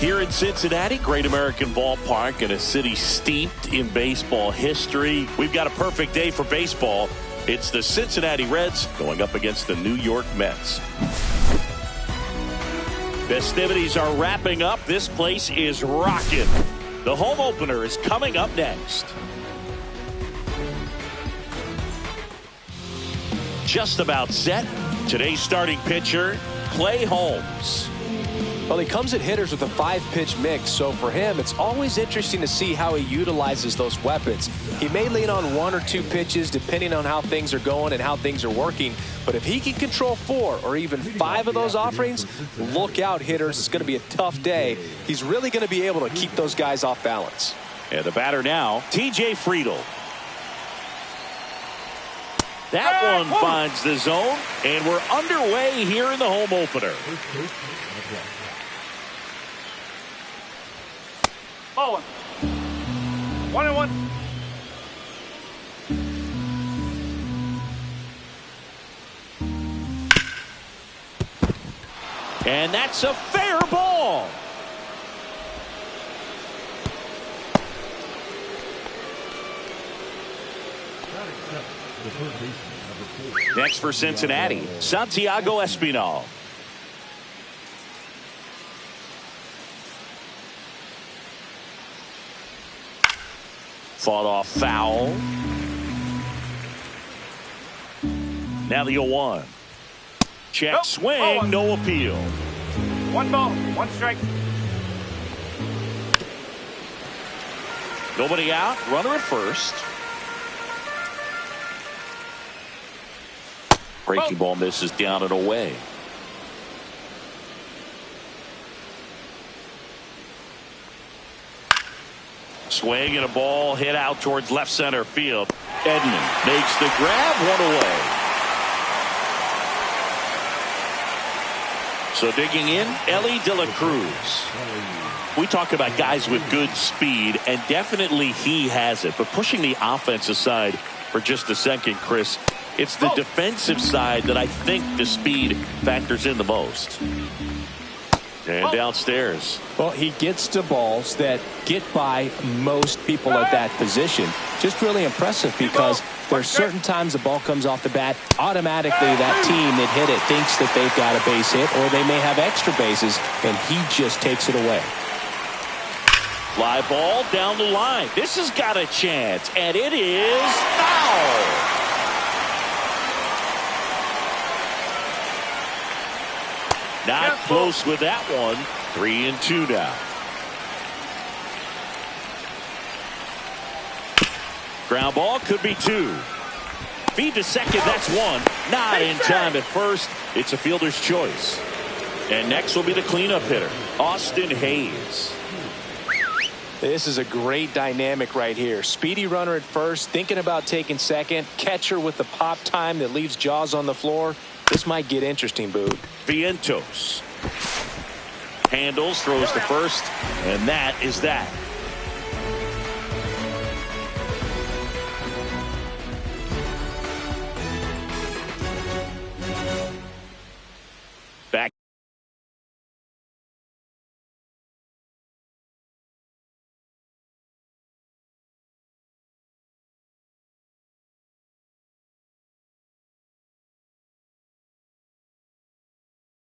Here in Cincinnati, Great American Ballpark, in a city steeped in baseball history. We've got a perfect day for baseball. It's the Cincinnati Reds going up against the New York Mets. Festivities are wrapping up. This place is rocking. The home opener is coming up next. Just about set. Today's starting pitcher, Clay Holmes. Well, he comes at hitters with a 5-pitch mix, so for him, it's always interesting to see how he utilizes those weapons. He may lean on 1 or 2 pitches depending on how things are going and how things are working, but if he can control 4 or even 5 of those offerings, look out, hitters. It's going to be a tough day. He's really going to be able to keep those guys off balance. And the batter now, TJ Friedl. That one finds the zone, and we're underway here in the home opener. 1-1. And that's a fair ball. Next for Cincinnati, Santiago Espinal. Fought off foul. Now the 0-1. Check swing, no appeal. 1 ball, 1 strike. Nobody out, runner at first. Breaking ball misses down and away. Swing and a ball hit out towards left center field. Edman makes the grab, 1 away. So digging in, Elly De La Cruz. We talk about guys with good speed, and definitely he has it. But pushing the offense aside for just a second, Chris, it's the defensive side that I think the speed factors in the most. And downstairs. Well, he gets to balls that get by most people at that position. Just really impressive because there are certain times the ball comes off the bat, automatically that team that hit it thinks that they've got a base hit, or they may have extra bases, and he just takes it away. Fly ball down the line. This has got a chance, and it is foul. Not close with that one. 3-2 now. Ground ball could be 2. Feed to second, that's 1. Not in time at first. It's a fielder's choice. And next will be the cleanup hitter, Austin Hayes. This is a great dynamic right here. Speedy runner at first, thinking about taking second. Catcher with the pop time that leaves Jaws on the floor. This might get interesting, Boog. Vientos handles, throws to first, and that is that. Back.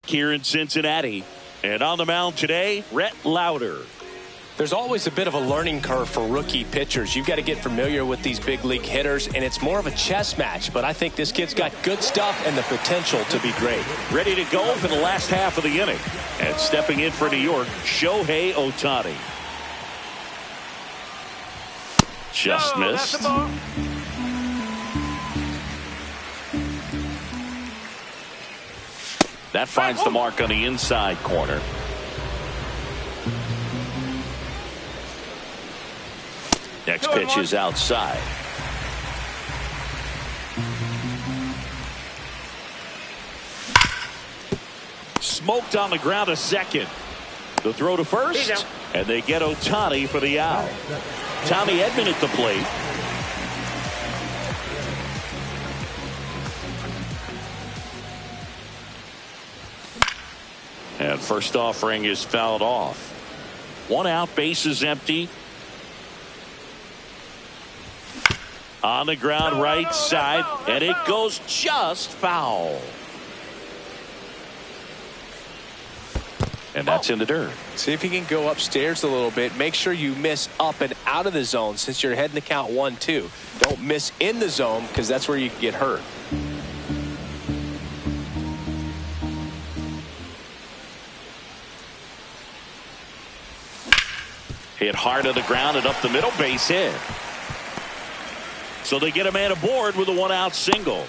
Here in Cincinnati, and on the mound today, Rhett Lowder. There's always a bit of a learning curve for rookie pitchers. You've got to get familiar with these big league hitters, and it's more of a chess match, but I think this kid's got good stuff and the potential to be great. Ready to go for the last half of the inning, and stepping in for New York, Shohei Ohtani. Just missed. That finds the mark on the inside corner. Next pitch is outside. Smoked on the ground, a second. The throw to first, and they get Ohtani for the out. Tommy Edman at the plate. And first offering is fouled off. One out, bases empty. On the ground, right side, and it goes just foul. And that's in the dirt. See if you can go upstairs a little bit. Make sure you miss up and out of the zone since you're heading to count 1-2. Don't miss in the zone because that's where you can get hurt. Hit hard to the ground and up the middle, base hit. So they get a man aboard with a one-out single.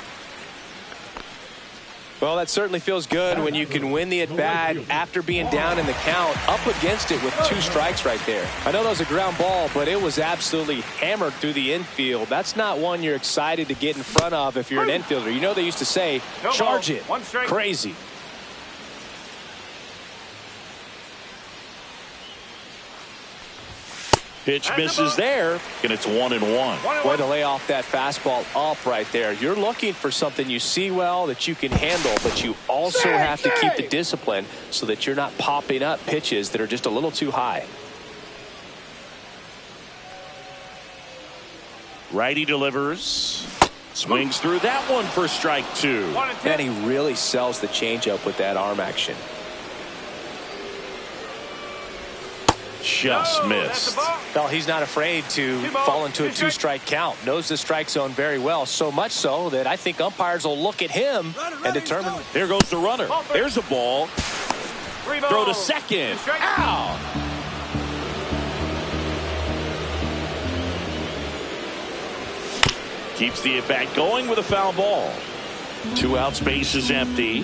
Well, that certainly feels good when you can win the at-bat after being down in the count, up against it with 2 strikes right there. I know that was a ground ball, but it was absolutely hammered through the infield. That's not one you're excited to get in front of if you're an infielder. You know they used to say, charge it. Crazy. Pitch misses there, and it's 1-1. Way to lay off that fastball up right there. You're looking for something you see well that you can handle, but you also have to keep the discipline so that you're not popping up pitches that are just a little too high. Righty delivers. Swings through that one for strike 2. And he really sells the changeup with that arm action. Just missed. Well, he's not afraid to fall into a 2-strike count. Knows the strike zone very well. So much so that I think umpires will look at him and determine. Here goes the runner. There's a ball. Throw to second. Out. Keeps the at-bat going with a foul ball. 2 outs, base is empty.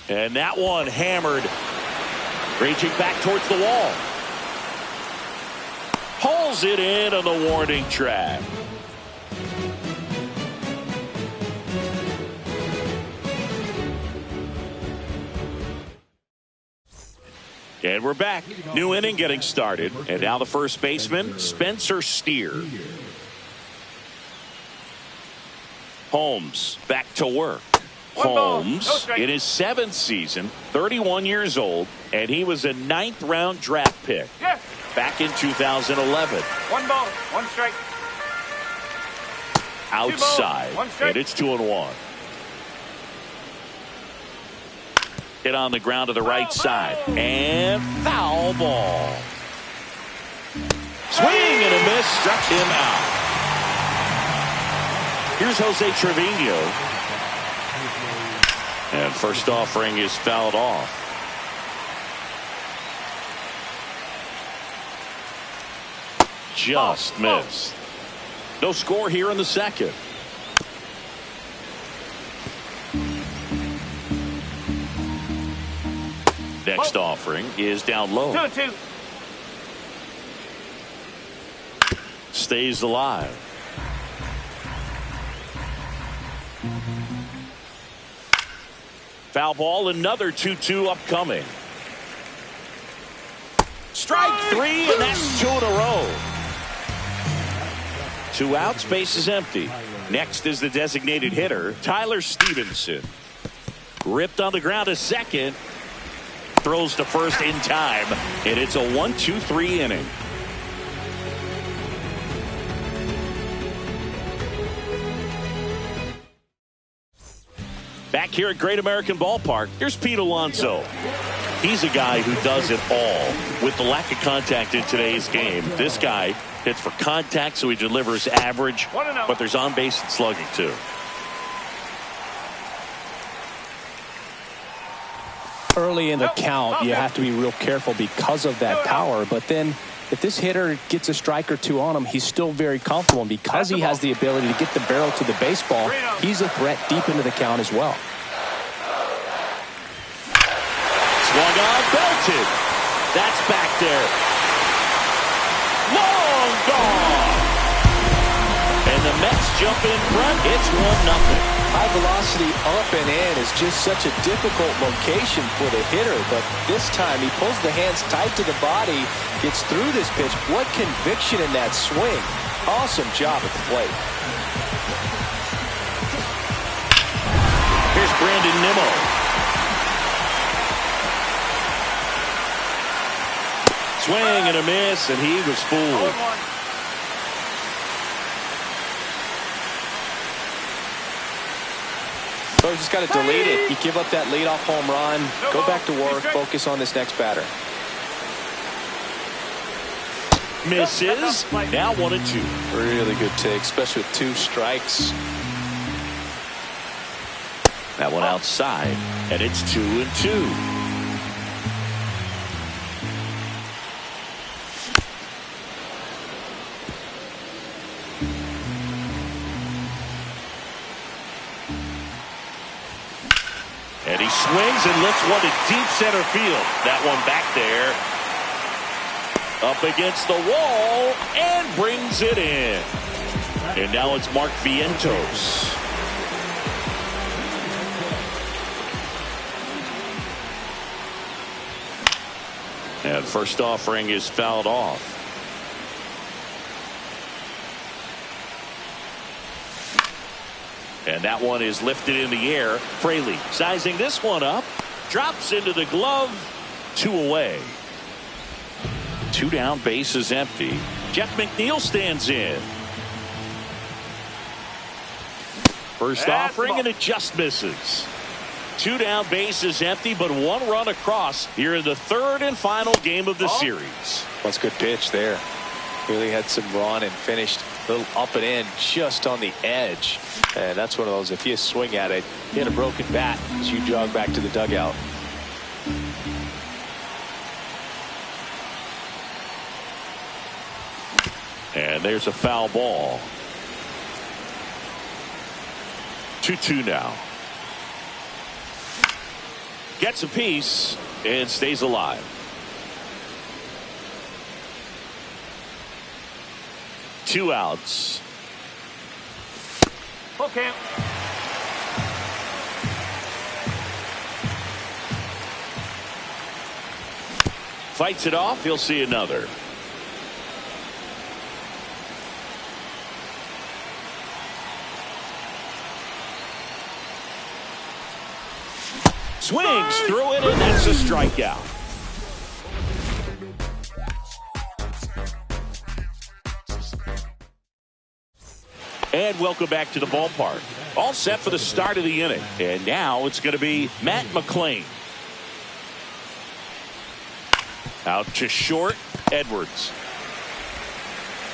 And that one hammered, reaching back towards the wall. Pulls it in on the warning track. And we're back. New inning getting started. And now the first baseman, Spencer Steer. Holmes back to work. Holmes in his 7th season, 31 years old, and he was a 9th-round draft pick back in 2011. 1 ball, 1 strike. Outside, and it's 2-1. Hit on the ground to the right side, and foul ball. Swing and a miss, struck him out. Here's Jose Trevino. And first offering is fouled off. Just missed. No score here in the second. Next offering is down low. 2-2. Stays alive. Foul ball, another 2-2 upcoming. Strike 3, and that's 2 in a row. 2 outs, base is empty. Next is the designated hitter, Tyler Stevenson. Ripped on the ground to second. Throws to first in time, and it's a 1-2-3 inning. Back here at Great American Ballpark, here's Pete Alonso. He's a guy who does it all. With the lack of contact in today's game, this guy hits for contact, so he delivers average, but there's on-base and slugging too. Early in the count, you have to be real careful because of that power, but then if this hitter gets a strike or 2 on him, he's still very comfortable. And because he has the ability to get the barrel to the baseball, he's a threat deep into the count as well. Swung on, belted. That's back there. Long gone. And the Mets jump in front. It's 1-0. High velocity up and in is just such a difficult location for the hitter, but this time he pulls the hands tight to the body, gets through this pitch. What conviction in that swing. Awesome job at the plate. Here's Brandon Nimmo. Swing and a miss, and he was fooled. So he's just got to delete it. You give up that leadoff home run, go back to work, focus on this next batter. Misses. Now 1-2. Really good take, especially with 2 strikes. That one outside, and it's 2-2. And he swings and lifts one to deep center field. That one back there. Up against the wall and brings it in. And now it's Mark Vientos. And first offering is fouled off. And that one is lifted in the air. Fraley sizing this one up. Drops into the glove. 2 away. 2 down, bases empty. Jeff McNeil stands in. First offering, and it just misses. 2 down, bases empty, but 1 run across here in the 3rd and final game of the series. That's a good pitch there. Really had some run and finished a little up and in just on the edge. And that's one of those, if you swing at it, you hit a broken bat as you jog back to the dugout. And there's a foul ball. 2-2 now. Gets a piece and stays alive. 2 outs. Okay. Fights it off. He'll see another. Swings through it, and that's a strikeout. And welcome back to the ballpark. All set for the start of the inning. And now it's going to be Matt McLain. Out to short, Edwards.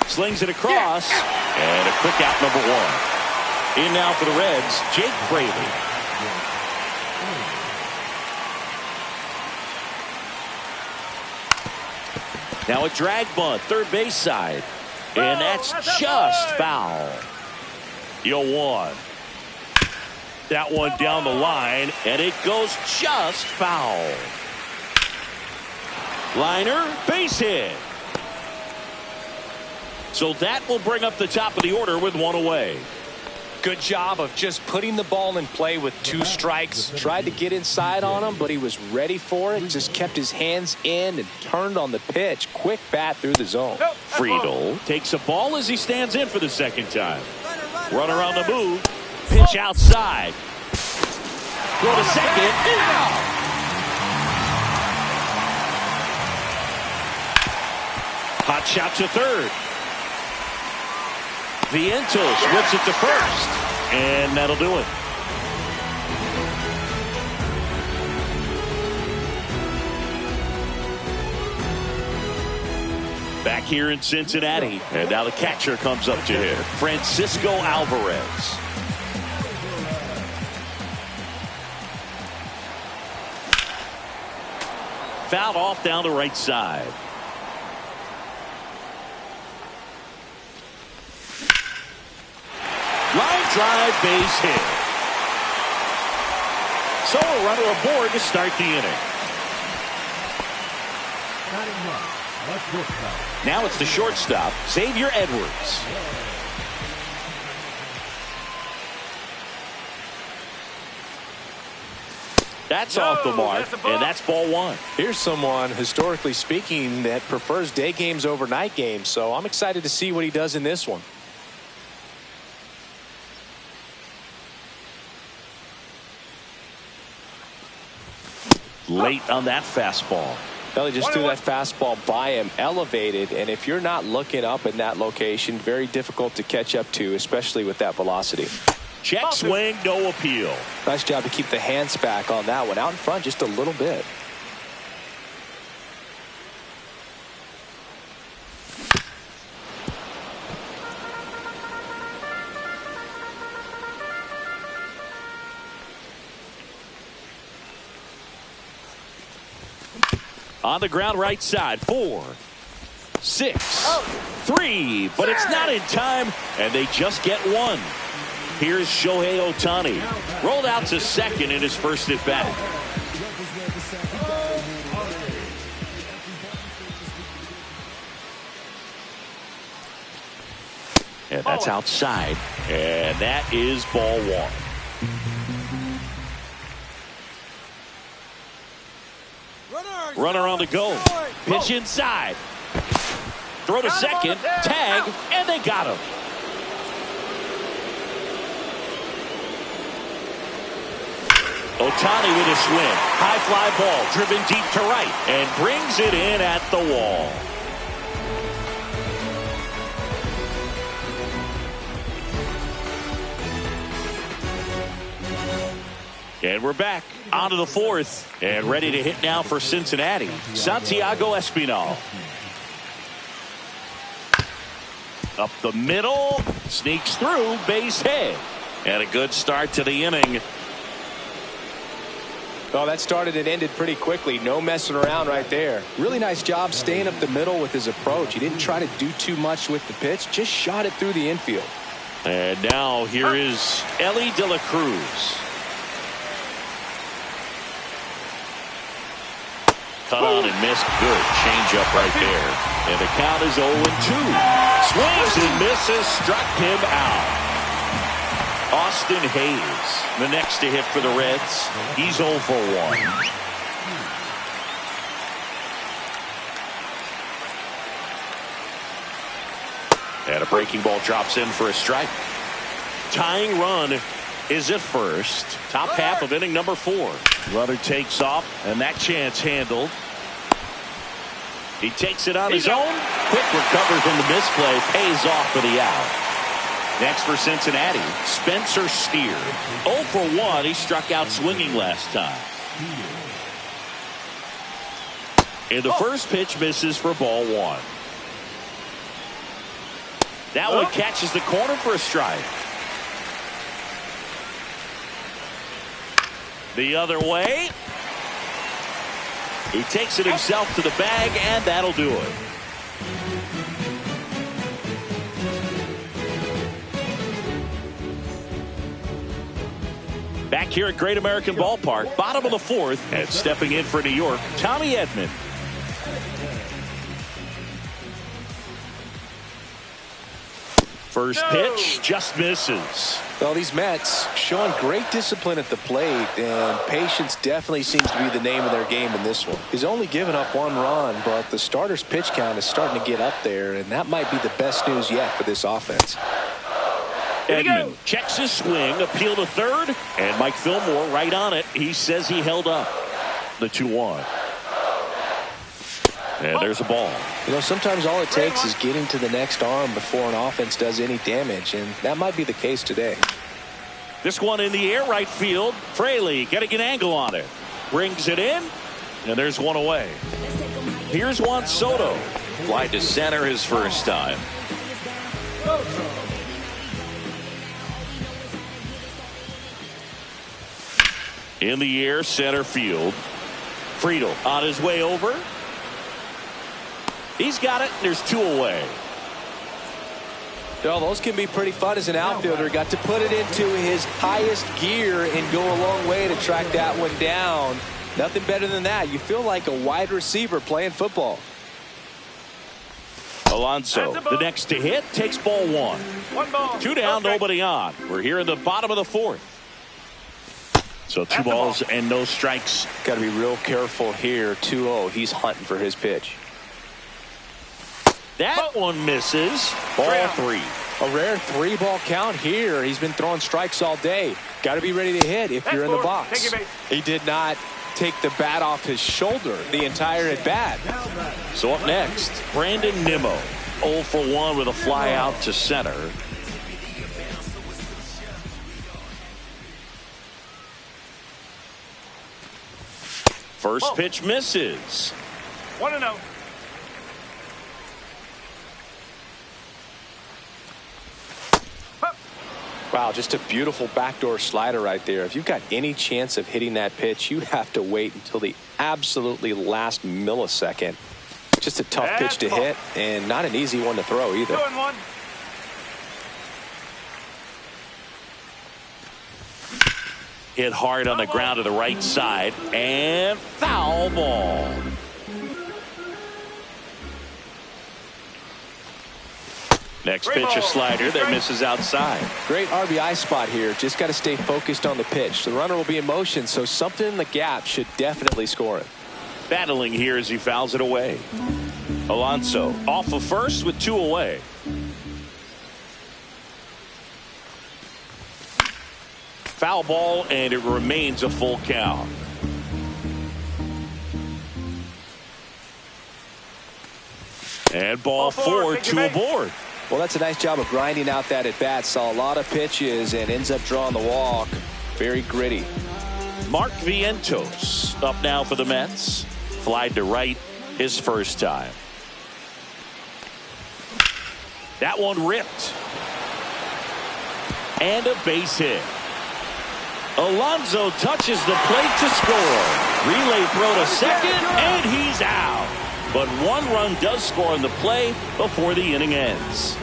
Slings it across, and a quick out, number 1. In now for the Reds, Jake Fraley. Now a drag bunt, third base side. And that's just foul. 0-1. That one down the line, and it goes just foul. Liner, base hit. So that will bring up the top of the order with 1 away. Good job of just putting the ball in play with 2 strikes. Tried to get inside on him, but he was ready for it. Just kept his hands in and turned on the pitch. Quick bat through the zone. Friedl takes a ball as he stands in for the 2nd time. Runner on the move. Pitch outside. Throw to second. Hot shot to third. Vientos whips it to first. And that'll do it. Back here in Cincinnati. And now the catcher comes up to him. Francisco Alvarez. Fouled off down the right side. Line drive, base hit. So a runner aboard to start the inning. Now it's the shortstop, Xavier Edwards. That's off the mark, and that's ball one. Here's someone, historically speaking, that prefers day games over night games, so I'm excited to see what he does in this one. Late on that fastball. Ellie just threw that fastball by him, elevated, and if you're not looking up in that location, very difficult to catch up to, especially with that velocity. Check swing, no appeal. Nice job to keep the hands back on that one. Out in front just a little bit. On the ground right side, 4, 6, 3, but it's not in time, and they just get one. Here's Shohei Ohtani. Rolled out to second in his first at bat. And that's outside. And that is ball one. Runner on the go. Pitch inside. Throw to second. Tag. And they got him. Ohtani with a swing. High fly ball driven deep to right and brings it in at the wall. And we're back onto the fourth and ready to hit now for Cincinnati. Santiago Espinal. Up the middle. Sneaks through. Base hit. And a good start to the inning. Oh, that started and ended pretty quickly. No messing around right there. Really nice job staying up the middle with his approach. He didn't try to do too much with the pitch. Just shot it through the infield. And now here is Elly De La Cruz. Cut on and missed. Good change up right there. And the count is 0-2. Swings and misses. Struck him out. Austin Hayes, the next to hit for the Reds. He's 0 for 1. And a breaking ball drops in for a strike. Tying run is at first. Top half of inning number 4. Runner takes off, and that chance handled. He takes it on his own. Quick recovery from the misplay. Pays off for the out. Next for Cincinnati, Spencer Steer. 0 for 1. He struck out swinging last time. And the first pitch misses for ball 1. That one catches the corner for a strike. The other way. He takes it himself to the bag, and that'll do it. Back here at Great American Ballpark, bottom of the fourth, and stepping in for New York, Tommy Edman. First pitch just misses. Well, these Mets showing great discipline at the plate, and patience definitely seems to be the name of their game in this one. He's only given up 1 run, but the starter's pitch count is starting to get up there, and that might be the best news yet for this offense. Edman checks his swing, appeal to third, and Mike Fillmore right on it. He says he held up. The 2-1. And there's a ball. You know, sometimes all it takes is getting to the next arm before an offense does any damage, and that might be the case today. This one in the air right field. Fraley getting an angle on it. Brings it in, and there's one away. Here's Juan Soto. Fly to center his first time. In the air, center field. Friedel on his way over. He's got it. There's 2 away. Well, those can be pretty fun as an outfielder. Got to put it into his highest gear and go a long way to track that one down. Nothing better than that. You feel like a wide receiver playing football. Alonso, the next to hit, takes ball 1. 1 ball. 2 down, nobody on. We're here in the bottom of the fourth. So 2 balls and no strikes. Got to be real careful here. 2-0. He's hunting for his pitch. That one misses. Ball 3. A rare 3-ball count here. He's been throwing strikes all day. Got to be ready to hit if you're in the box. He did not take the bat off his shoulder the entire at bat. So up next, Brandon Nimmo. 0 for 1 with a fly out to center. First pitch misses. 1-0. Wow, just a beautiful backdoor slider right there. If you've got any chance of hitting that pitch, you have to wait until the absolutely last millisecond. Just a tough pitch to hit and not an easy one to throw either. 2-1. Hit hard on the ground to the right side and foul ball. Next pitch, a slider that misses outside. Great RBI spot here. Just got to stay focused on the pitch. The runner will be in motion, so something in the gap should definitely score it. Battling here as he fouls it away. Alonso off of first with 2 away. Foul ball, and it remains a full count. And ball 4, 2 aboard. Well, that's a nice job of grinding out that at bat. Saw a lot of pitches and ends up drawing the walk. Very gritty. Mark Vientos up now for the Mets. Flied to right his first time. That one ripped. And a base hit. Alonso touches the plate to score. Relay throw to second, and he's out. But 1 run does score on the play before the inning ends.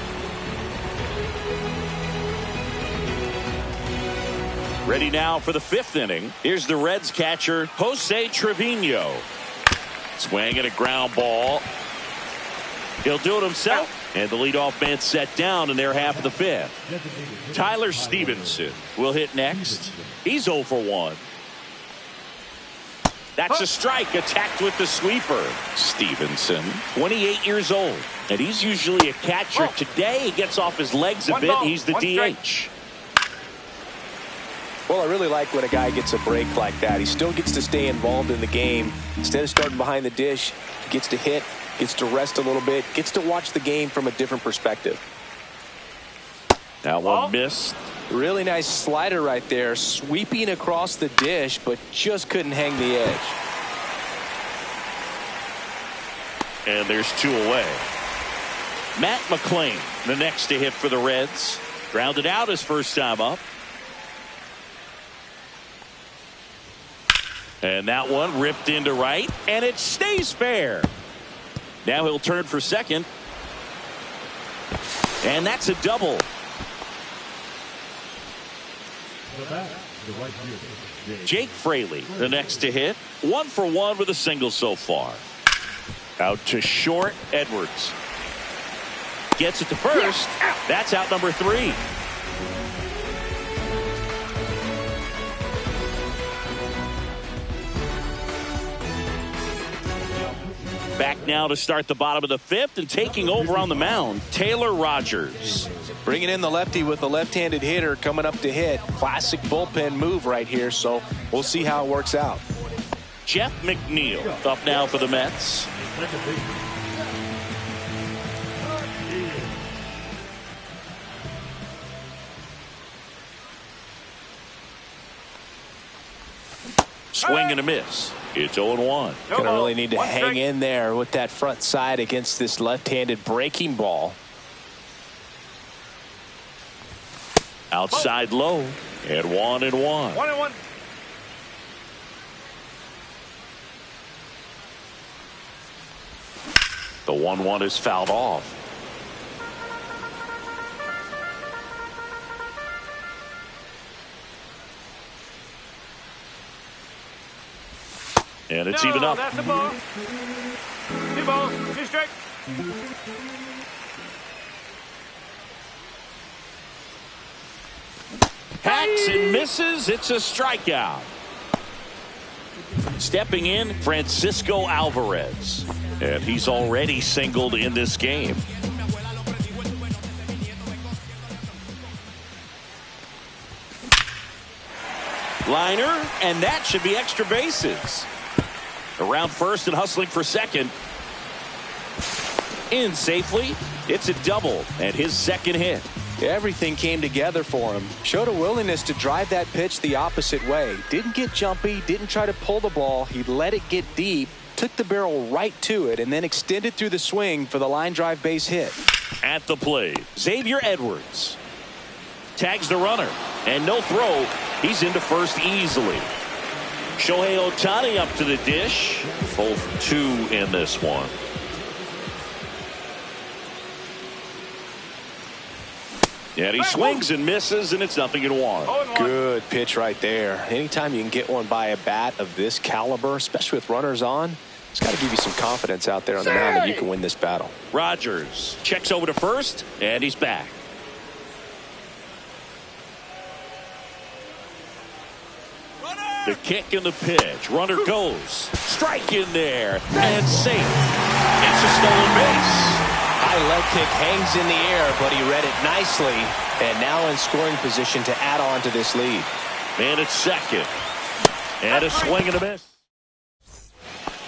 Ready now for the 5th inning. Here's the Reds catcher, Jose Trevino. Swing and a ground ball. He'll do it himself. And the leadoff man set down in their half of the 5th. Tyler Stevenson will hit next. He's 0 for 1. That's a strike, attacked with the sweeper. Stevenson, 28 years old, and he's usually a catcher. Today he gets off his legs a bit. He's the DH. Well, I really like when a guy gets a break like that. He still gets to stay involved in the game. Instead of starting behind the dish, he gets to hit, gets to rest a little bit, gets to watch the game from a different perspective. That one missed. Really nice slider right there, sweeping across the dish, but just couldn't hang the edge. And there's 2 away. Matt McClain, the next to hit for the Reds. Grounded out his first time up. And that one ripped into right, and it stays fair. Now he'll turn for second. And that's a double. Jake Fraley, the next to hit. 1 for 1 with a single so far. Out to short, Edwards. Gets it to first. That's out number 3. Back now to start the bottom of the 5th, and taking over on the mound, Taylor Rogers. Bringing in the lefty with the left-handed hitter coming up to hit. Classic bullpen move right here, so we'll see how it works out. Jeff McNeil up now for the Mets. Swing and a miss. It's 0-1. Gonna really need to hang in there with that front side against this left-handed breaking ball. Outside low. And 1-1. 1-1. The 1-1 is fouled off. And it's even up. That's a ball. 2 balls, 2 strikes. Hacks and misses. It's a strikeout. Stepping in, Francisco Alvarez. And he's already singled in this game. Liner, and that should be extra bases. Around first and hustling for second. In safely. It's a double and his second hit. Everything came together for him. Showed a willingness to drive that pitch the opposite way. Didn't get jumpy, didn't try to pull the ball. He let it get deep, took the barrel right to it, and then extended through the swing for the line drive base hit. At the plate, Xavier Edwards. Tags the runner, and no throw. He's into first easily. Shohei Ohtani up to the dish. Both 2 in this one. And he swings and misses, and it's 0-1. Good pitch right there. Anytime you can get one by a bat of this caliber, especially with runners on, it's got to give you some confidence out there on the mound that you can win this battle. Rogers checks over to first, and he's back. The kick and the pitch. Runner goes. Strike in there. And safe. It's a stolen base. High leg kick hangs in the air, but he read it nicely. And now in scoring position to add on to this lead. And it's second. And a swing and a miss.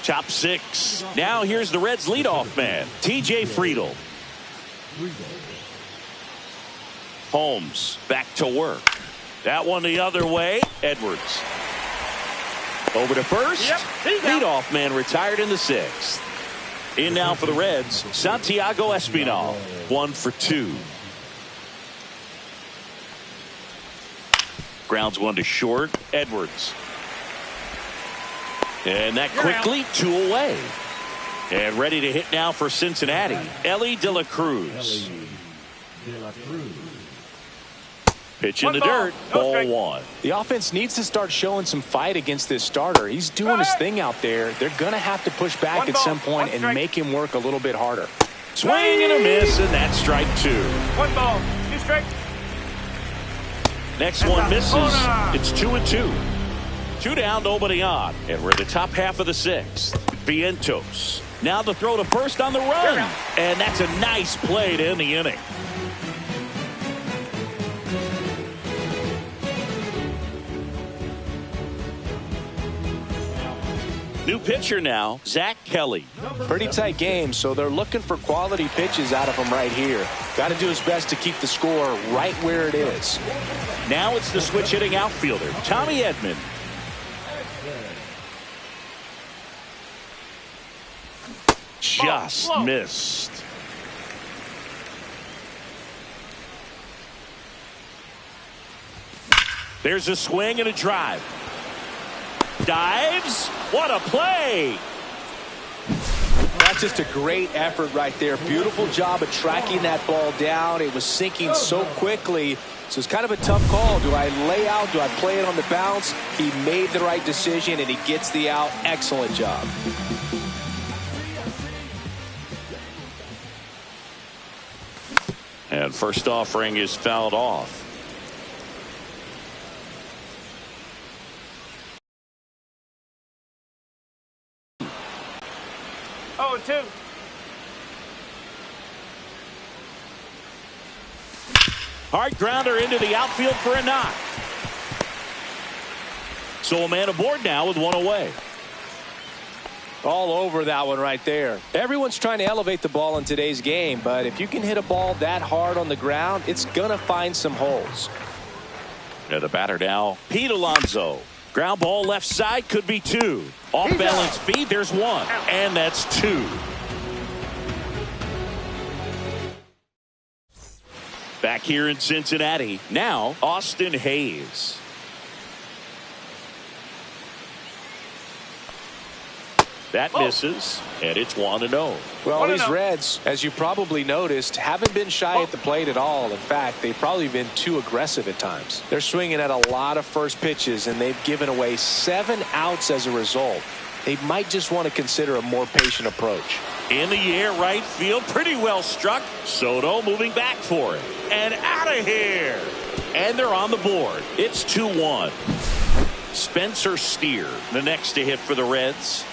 Top 6. Now here's the Reds leadoff man, TJ Friedl. Holmes back to work. That one the other way. Edwards. Over to first. Leadoff man retired in the 6th. In now for the Reds, Santiago Espinal. 1 for 2. Grounds one to short. Edwards. And that quickly 2 away. And ready to hit now for Cincinnati, Elly De La Cruz. Pitch in the dirt. Ball 1. The offense needs to start showing some fight against this starter. He's doing his thing out there. They're going to have to push back at some point and make him work a little bit harder. Swing and a miss, and that's strike 2. 1 ball, 2 strikes. Next one misses. It's 2-2. 2 down, nobody on. And we're in the top half of the 6th. Vientos. Now the throw to first on the run. And that's a nice play to end the inning. New pitcher now, Zach Kelly. Pretty tight game, so they're looking for quality pitches out of him right here. Got to do his best to keep the score right where it is. Now it's the switch hitting outfielder, Tommy Edman. Just missed. There's a swing and a drive. Dives. What a play. That's just a great effort right there. Beautiful job of tracking that ball down. It was sinking so quickly. So it's kind of a tough call. Do I lay out? Do I play it on the bounce? He made the right decision, and he gets the out. Excellent job. And first offering is fouled off. Oh, 2. Hard grounder into the outfield for a knock. So a man aboard now with 1 away. All over that one right there. Everyone's trying to elevate the ball in today's game, but if you can hit a ball that hard on the ground, it's going to find some holes. And the batter now, Pete Alonso. Ground ball left side, could be 2. Off balance feed, there's 1. And that's 2. Back here in Cincinnati, now Austin Hayes. That misses, and it's 1-0. Well, these Reds, as you probably noticed, haven't been shy at the plate at all. In fact, they've probably been too aggressive at times. They're swinging at a lot of first pitches, and they've given away 7 outs as a result. They might just want to consider a more patient approach. In the air, right field, pretty well struck. Soto moving back for it. And out of here. And they're on the board. It's 2-1. Spencer Steer, the next to hit for the Reds.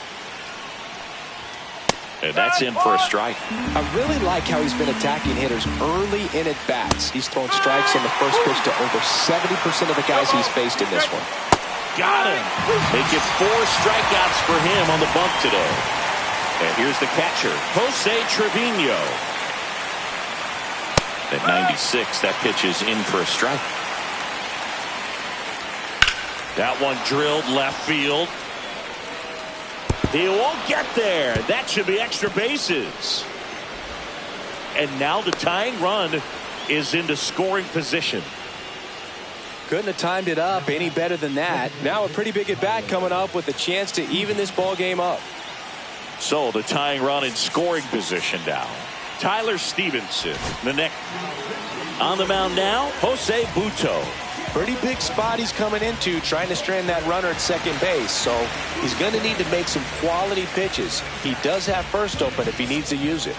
And that's in for a strike. I really like how he's been attacking hitters early in at bats. He's thrown strikes on the first pitch to over 70% of the guys he's faced in this one. Got him. Make it 4 strikeouts for him on the bump today. And here's the catcher, Jose Trevino. At 96, that pitch is in for a strike. That one drilled left field. He won't get there. That should be extra bases. And now the tying run is into scoring position. Couldn't have timed it up any better than that. Now a pretty big at bat coming up with a chance to even this ball game up. So the tying run in scoring position now. Tyler Stevenson, the next. On the mound now, Jose Butto. Pretty big spot he's coming into, trying to strand that runner at second base. So he's going to need to make some quality pitches. He does have first open if he needs to use it.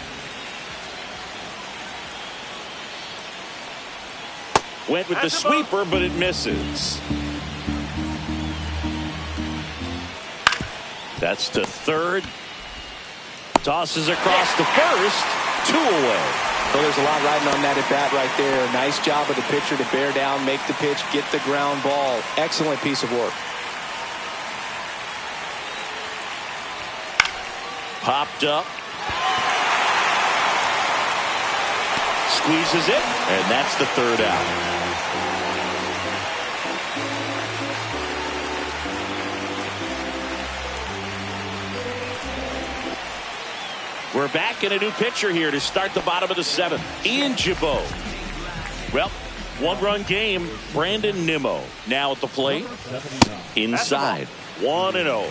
Went with the sweeper, but it misses. That's to third. Tosses across the first. 2 away. Well, there's a lot riding on that at bat right there. Nice job of the pitcher to bear down, make the pitch, get the ground ball. Excellent piece of work. Popped up. Squeezes it, and that's the 3rd out. We're back in a new pitcher here to start the bottom of the 7th. Ian Gibaut. Well, 1-run game. Brandon Nimmo now at the plate. Inside. 1-0.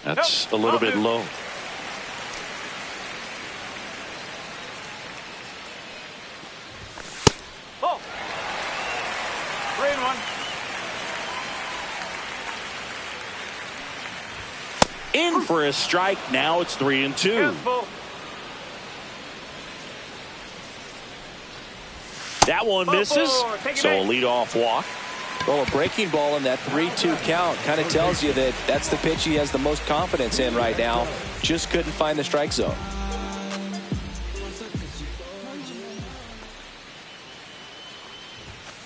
That's a little bit low. In for a strike. Now it's 3-2. That one misses. So a leadoff walk. Well, a breaking ball in that 3-2 count kind of tells you that that's the pitch he has the most confidence in right now. Just couldn't find the strike zone.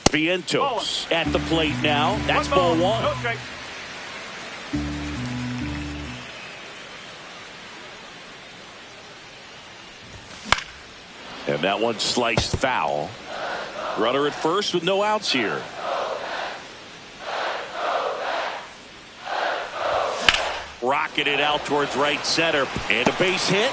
Vientos at the plate now. That's ball 1. And that one sliced foul. Runner at first with no outs here. Rocketed out towards right center. And a base hit.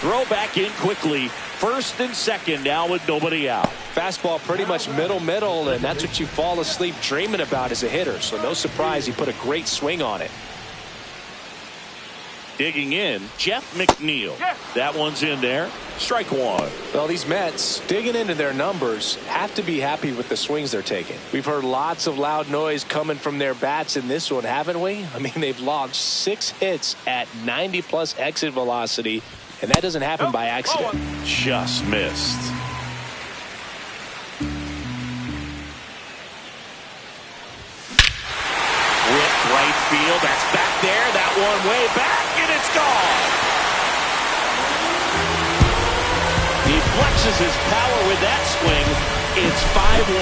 Throw back in quickly. First and second now with nobody out. Fastball pretty much middle, and that's what you fall asleep dreaming about as a hitter. So no surprise he put a great swing on it. Digging in, Jeff McNeil. That one's in there. Strike 1. Well, these Mets, digging into their numbers, have to be happy with the swings they're taking. We've heard lots of loud noise coming from their bats in this one, haven't we? I mean, they've logged 6 hits at 90+ exit velocity, and that doesn't happen by accident. Just missed. Ripped right field. That's back there. That one way back, and it's gone. He flexes his power with that swing. It's 5-1.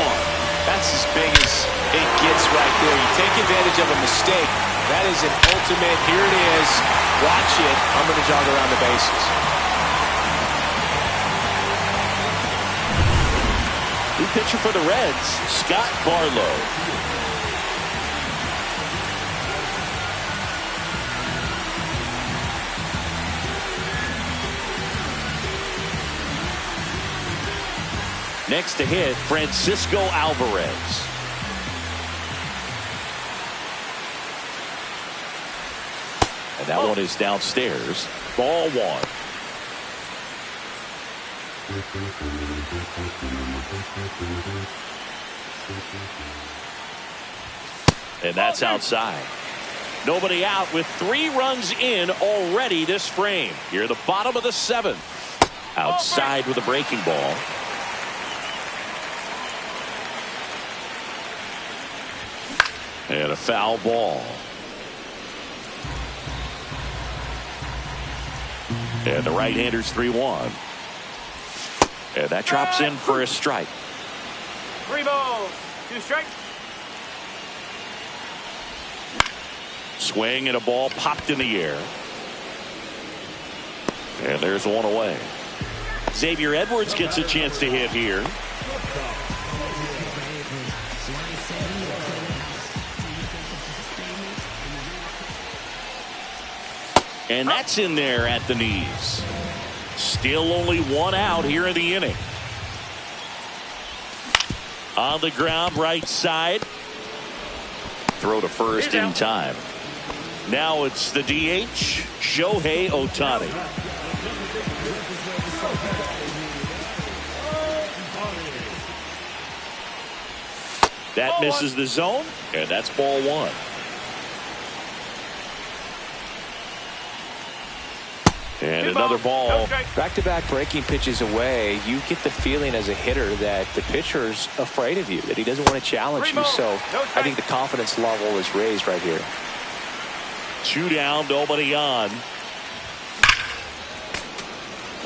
That's as big as it gets right there. You take advantage of a mistake. That is an ultimate, here it is. Watch it. I'm going to jog around the bases. New pitcher for the Reds, Scott Barlow. Next to hit, Francisco Alvarez. And that one is downstairs. Ball 1. And that's outside. Nobody out with 3 runs in already this frame. Here at the bottom of the 7th. Outside with a breaking ball. And a foul ball. And the right-hander's 3-1. And that drops in for a strike. 3 balls, 2 strikes. Swing and a ball popped in the air. And there's 1 away. Xavier Edwards gets a chance to hit here. And that's in there at the knees. Still only 1 out here in the inning. On the ground, right side. Throw to first in time. Now it's the DH, Shohei Ohtani. That misses the zone, and that's ball 1. And another ball. Back-to-back breaking pitches away. You get the feeling as a hitter that the pitcher's afraid of you, that he doesn't want to challenge you. So I think the confidence level is raised right here. 2 down, nobody on.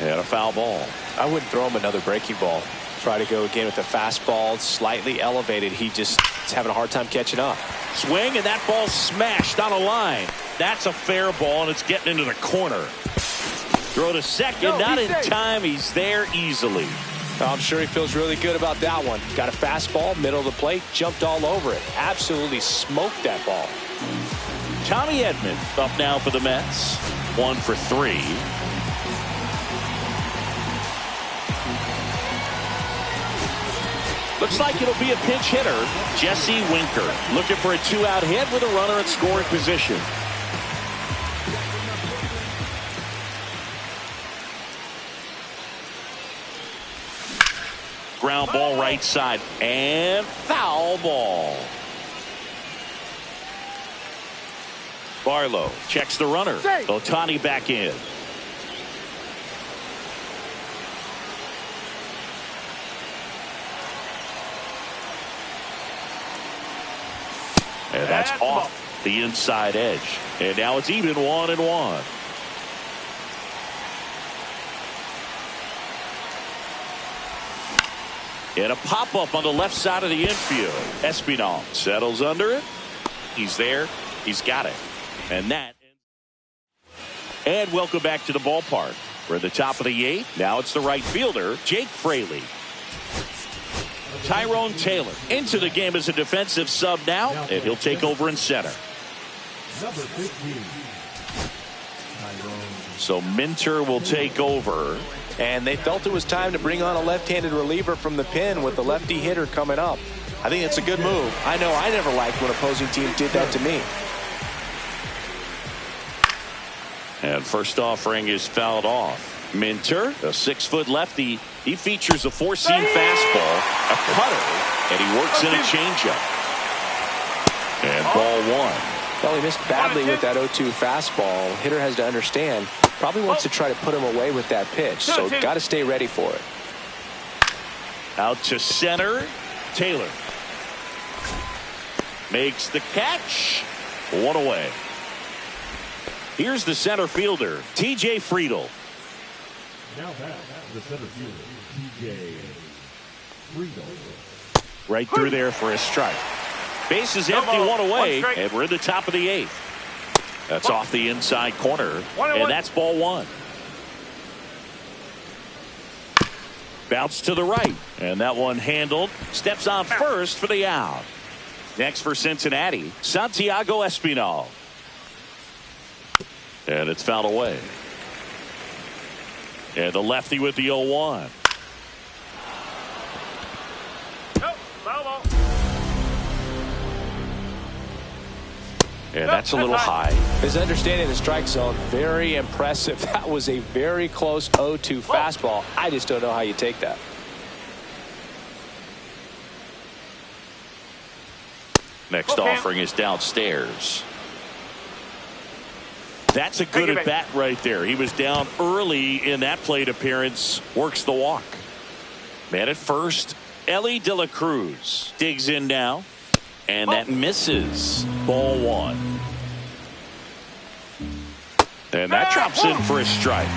And a foul ball. I wouldn't throw him another breaking ball. Try to go again with the fastball, slightly elevated. He just is having a hard time catching up. Swing, and that ball smashed on a line. That's a fair ball, and it's getting into the corner. Throw to second, not in time. He's there easily. I'm sure he feels really good about that one. Got a fastball, middle of the plate, jumped all over it. Absolutely smoked that ball. Tommy Edman up now for the Mets. 1 for 3. Looks like it'll be a pinch hitter. Jesse Winker looking for a 2-out hit with a runner in scoring position. Ground ball right side and foul ball. Barlow checks the runner. Ohtani back in. And that's off the inside edge. And now it's even 1-1. And a pop-up on the left side of the infield. Espinal settles under it. He's there. He's got it. And that. And welcome back to the ballpark. We're at the top of the 8th. Now it's the right fielder, Jake Fraley. Tyrone Taylor into the game as a defensive sub now, and he'll take over in center. Number 15. So Minter will take over. And they felt it was time to bring on a left-handed reliever from the pen with the lefty hitter coming up. I think it's a good move. I know I never liked when opposing teams did that to me. And first offering is fouled off. Minter, a 6-foot lefty. He features a 4-seam fastball, a cutter, and he works in a changeup. And ball 1. Well, he missed badly with that 0-2 fastball. Hitter has to understand, probably wants to try to put him away with that pitch, so got to stay ready for it. Out to center, Taylor makes the catch. 1 away. Here's the center fielder, T.J. Friedl. Now back the center fielder, T.J. Friedl. Right through there for a strike. Base is empty, 1 away, and we're in the top of the 8th. That's off the inside corner, and that's ball 1. Bounce to the right, and that one handled. Steps on first for the out. Next for Cincinnati, Santiago Espinal. And it's fouled away. And the lefty with the 0-1. And that's a little high. His understanding of the strike zone, very impressive. That was a very close 0-2 fastball. I just don't know how you take that. Next offering is downstairs. That's a good at bat right there. He was down early in that plate appearance. Works the walk. Man at first, Elly De La Cruz digs in now. And that misses. Ball one. And that drops in for a strike.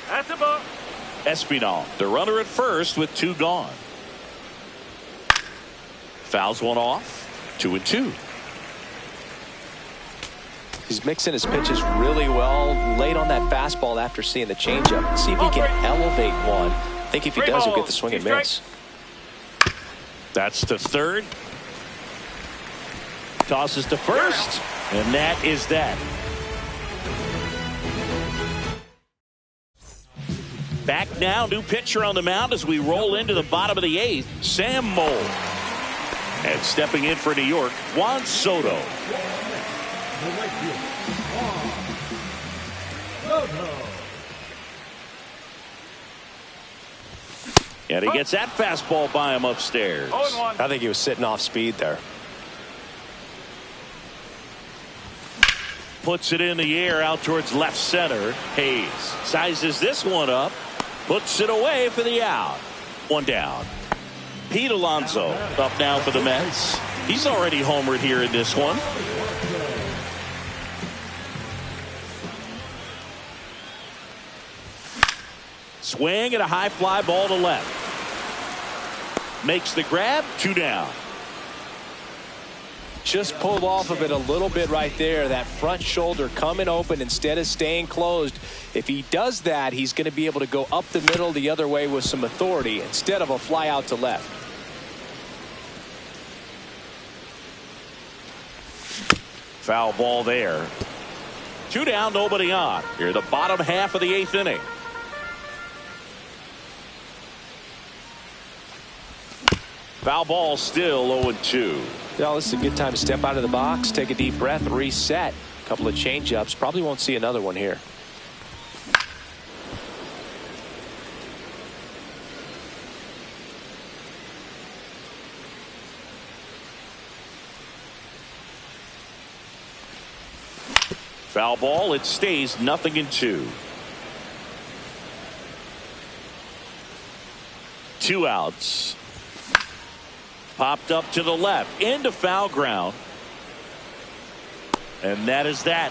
That's a ball. Espinal, the runner at first with 2 gone. Fouls one off. 2-2. He's mixing his pitches really well. Late on that fastball after seeing the changeup. See if he can elevate one. I think if he does, he'll get the swing and miss. That's to third. Tosses to first. And that is that. Back now, new pitcher on the mound as we roll into the bottom of the 8th. Sam Moll. And stepping in for New York, Juan Soto. And he gets that fastball by him upstairs. I think he was sitting off speed there. Puts it in the air out towards left center. Hayes sizes this one up. Puts it away for the out. One down. Pete Alonso up now for the Mets. He's already homered here in this one. Swing and a high fly ball to left. Makes the grab. 2 down. Just pulled off of it a little bit right there. That front shoulder coming open instead of staying closed. If he does that, he's going to be able to go up the middle the other way with some authority instead of a fly out to left. Foul ball there. 2 down, nobody on. Here the bottom half of the 8th inning. Foul ball still 0-2. Well, this is a good time to step out of the box, take a deep breath, reset. A couple of change-ups. Probably won't see another one here. Foul ball. It stays 0-2. 2 outs. Popped up to the left into foul ground. And that is that.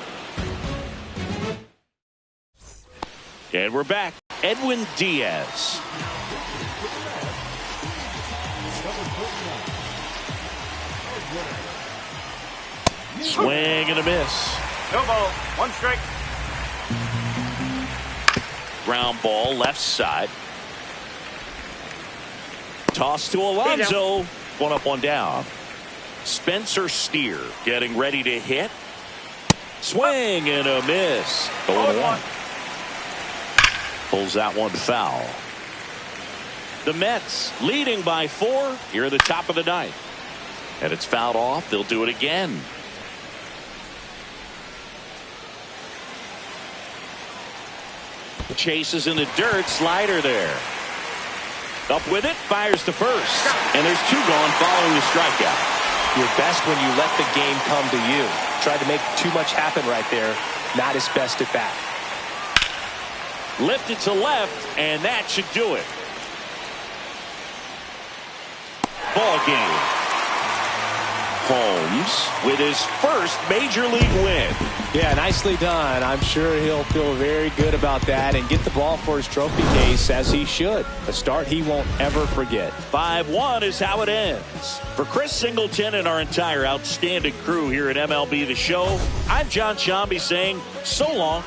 And we're back. Edwin Diaz. Swing and a miss. No ball. 1 strike. Ground ball left side. Toss to Alonso. 1 up, 1 down. Spencer Steer getting ready to hit. Swing and a miss. 0-1. Pulls that one foul. The Mets leading by 4 here at the top of the 9th. And it's fouled off. They'll do it again. Chases in the dirt. Slider there. Up with it, fires to first. And there's 2 gone following the strikeout. You're best when you let the game come to you. Tried to make too much happen right there. Not his best at bat. Lifted to left, and that should do it. Ball game. Holmes with his first major league win. Yeah, nicely done. I'm sure he'll feel very good about that and get the ball for his trophy case, as he should. A start he won't ever forget. 5-1 is how it ends. For Chris Singleton and our entire outstanding crew here at MLB The Show, I'm John Shambi saying so long